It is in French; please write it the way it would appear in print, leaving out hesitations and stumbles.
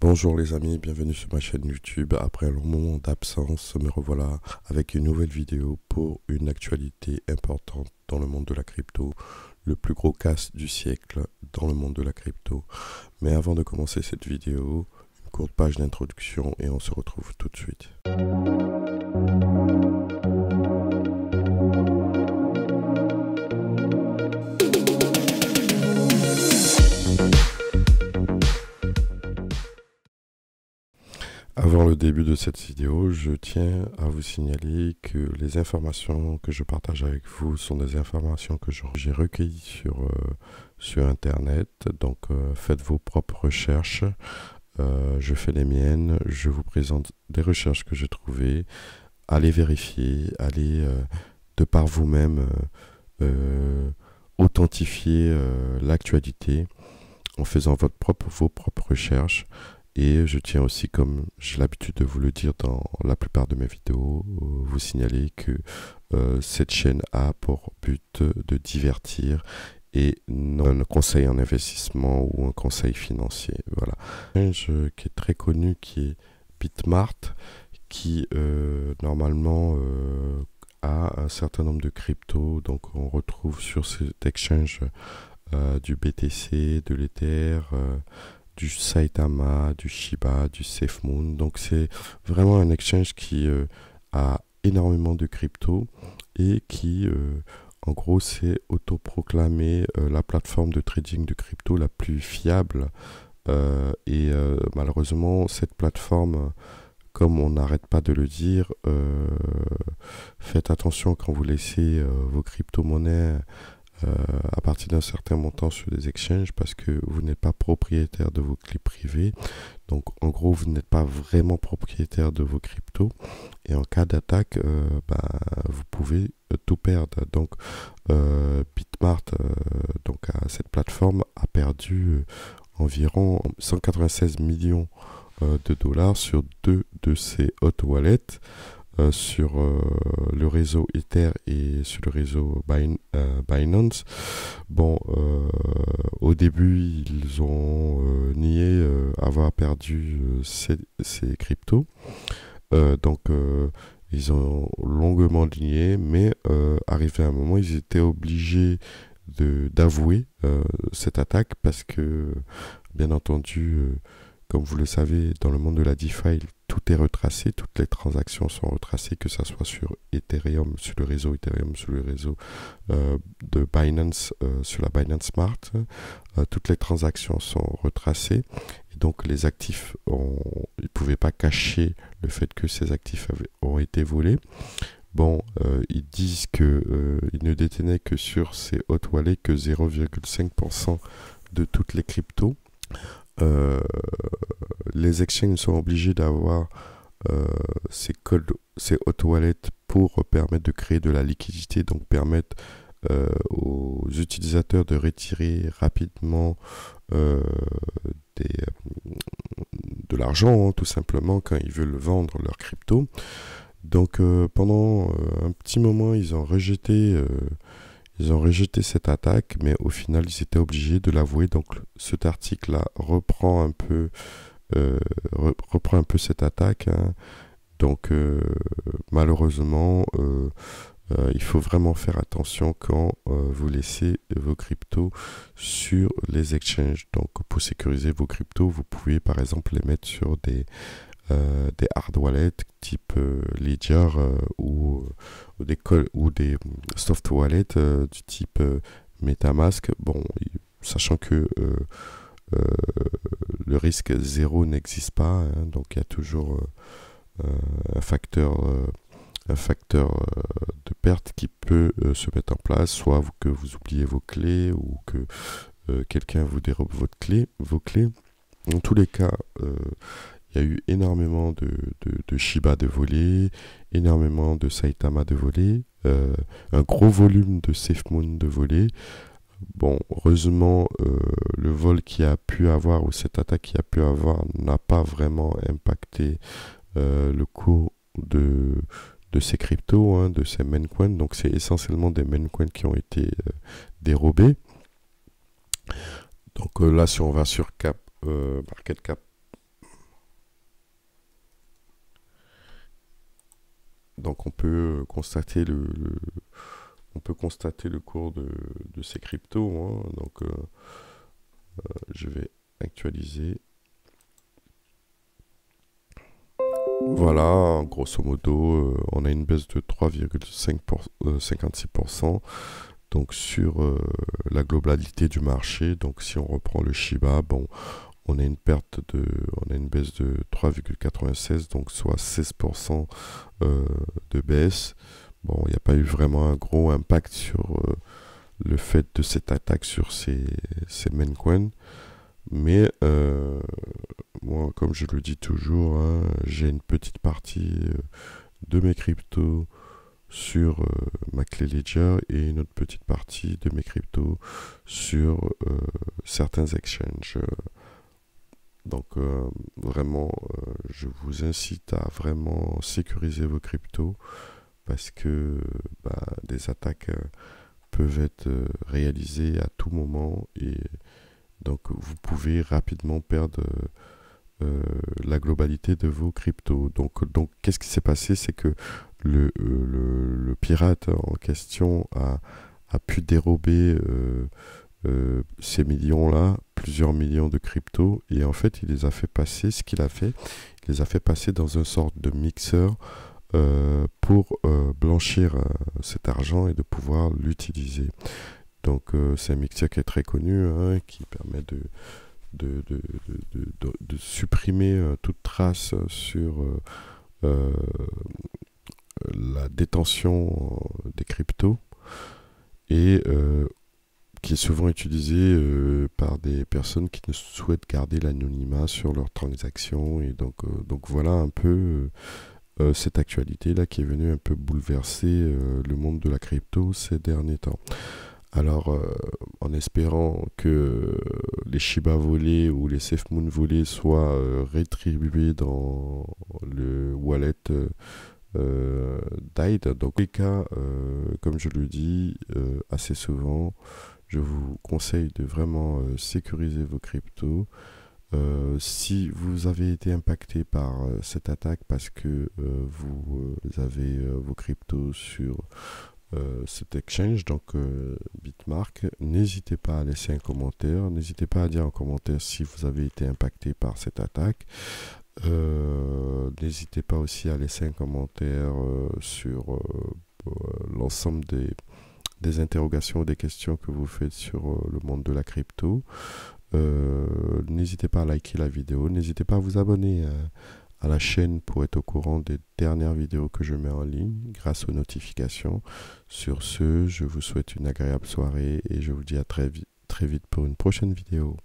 Bonjour les amis, bienvenue sur ma chaîne YouTube. Après un long moment d'absence, me revoilà avec une nouvelle vidéo pour une actualité importante dans le monde de la crypto, le plus gros casse du siècle dans le monde de la crypto. Mais avant de commencer cette vidéo, une courte page d'introduction et on se retrouve tout de suite. Avant le début de cette vidéo, je tiens à vous signaler que les informations que je partage avec vous sont des informations que j'ai recueillies sur Internet. Donc faites vos propres recherches. Je fais les miennes. Je vous présente des recherches que j'ai trouvées. Allez vérifier. Allez de par vous-même authentifier l'actualité en faisant vos propres recherches. Et je tiens aussi, comme j'ai l'habitude de vous le dire dans la plupart de mes vidéos, vous signaler que cette chaîne a pour but de divertir et non un conseil en investissement ou un conseil financier. Voilà. Un jeu qui est très connu, qui est Bitmart, qui normalement a un certain nombre de cryptos. Donc on retrouve sur cet exchange du BTC, de l'Ether, du Saitama, du Shiba, du SafeMoon. Donc c'est vraiment un exchange qui a énormément de crypto et qui en gros s'est autoproclamé la plateforme de trading de crypto la plus fiable. Malheureusement cette plateforme, comme on n'arrête pas de le dire, faites attention quand vous laissez vos crypto-monnaies à partir d'un certain montant sur des exchanges, parce que vous n'êtes pas propriétaire de vos clés privées. Donc en gros vous n'êtes pas vraiment propriétaire de vos cryptos et en cas d'attaque vous pouvez tout perdre. Donc Bitmart, donc cette plateforme a perdu environ 196 millions de dollars sur deux de ses hot wallets, sur le réseau Ether et sur le réseau Binance. Bon, au début, ils ont nié avoir perdu ces cryptos. Ils ont longuement nié, mais arrivé à un moment, ils étaient obligés d'avouer cette attaque parce que, bien entendu, comme vous le savez, dans le monde de la DeFi, tout est retracé, toutes les transactions sont retracées, que ce soit sur Ethereum, sur le réseau Ethereum, sur le réseau de Binance, sur la Binance Smart. Toutes les transactions sont retracées. Et donc les actifs, ils ne pouvaient pas cacher le fait que ces actifs ont été volés. Bon, ils disent qu'ils ne détenaient que sur ces hot wallets que 0,5% de toutes les cryptos. Les exchanges sont obligés d'avoir ces hot wallets pour permettre de créer de la liquidité, donc permettre aux utilisateurs de retirer rapidement de l'argent, hein, tout simplement, quand ils veulent vendre leur crypto. Donc pendant un petit moment, ils ont rejeté cette attaque, mais au final, ils étaient obligés de l'avouer. Donc cet article-là reprend un peu cette attaque, hein. Donc malheureusement, il faut vraiment faire attention quand vous laissez vos cryptos sur les exchanges. Donc pour sécuriser vos cryptos, vous pouvez par exemple les mettre sur des hard wallets type Ledger ou des soft wallets du type MetaMask. Bon, sachant que le risque zéro n'existe pas, hein, donc il y a toujours un facteur de perte qui peut se mettre en place, soit que vous oubliez vos clés ou que quelqu'un vous dérobe vos clés. Dans tous les cas, il y a eu énormément de Shiba de volés, énormément de Saitama de volés, un gros volume de SafeMoon de volés. Bon, heureusement, le vol qui a pu avoir, ou cette attaque qui a pu avoir, n'a pas vraiment impacté le cours de ces cryptos, hein, de ces meme coins. Donc c'est essentiellement des meme coins qui ont été dérobés. Donc là, si on va sur Market Cap, donc on peut constater on peut constater le cours de ces cryptos, hein. Donc je vais actualiser. Voilà, grosso modo, on a une baisse de 3,56%. Donc sur la globalité du marché. Donc si on reprend le Shiba, bon, on a une baisse de 3,96, donc soit 16% de baisse. Bon, il n'y a pas eu vraiment un gros impact sur le fait de cette attaque sur ces main coins. Mais moi, comme je le dis toujours, hein, j'ai une petite partie de mes cryptos sur ma clé Ledger et une autre petite partie de mes cryptos sur certains exchanges. Donc vraiment, je vous incite à vraiment sécuriser vos cryptos parce que des attaques peuvent être réalisées à tout moment et donc vous pouvez rapidement perdre la globalité de vos cryptos. Donc qu'est-ce qui s'est passé? C'est que le pirate en question a pu dérober ces millions-là, plusieurs millions de cryptos, et en fait il les a fait passer, il les a fait passer dans une sorte de mixeur pour blanchir cet argent et de pouvoir l'utiliser. Donc c'est un mixeur qui est très connu, hein, qui permet de supprimer toute trace sur la détention des cryptos et qui est souvent utilisé par des personnes qui ne souhaitent garder l'anonymat sur leurs transactions. Et donc voilà un peu cette actualité là qui est venue un peu bouleverser le monde de la crypto ces derniers temps. Alors, en espérant que les Shiba volés ou les SafeMoon volés soient rétribués dans le wallet DIDE. Donc, dans les cas, comme je le dis assez souvent, je vous conseille de vraiment sécuriser vos cryptos. Si vous avez été impacté par cette attaque parce que vous avez vos cryptos sur cet exchange, donc Bitmark, n'hésitez pas à laisser un commentaire, n'hésitez pas à dire en commentaire si vous avez été impacté par cette attaque. N'hésitez pas aussi à laisser un commentaire sur l'ensemble des interrogations, des questions que vous faites sur le monde de la crypto. N'hésitez pas à liker la vidéo, n'hésitez pas à vous abonner à la chaîne pour être au courant des dernières vidéos que je mets en ligne grâce aux notifications. Sur ce, je vous souhaite une agréable soirée et je vous dis à très vite pour une prochaine vidéo.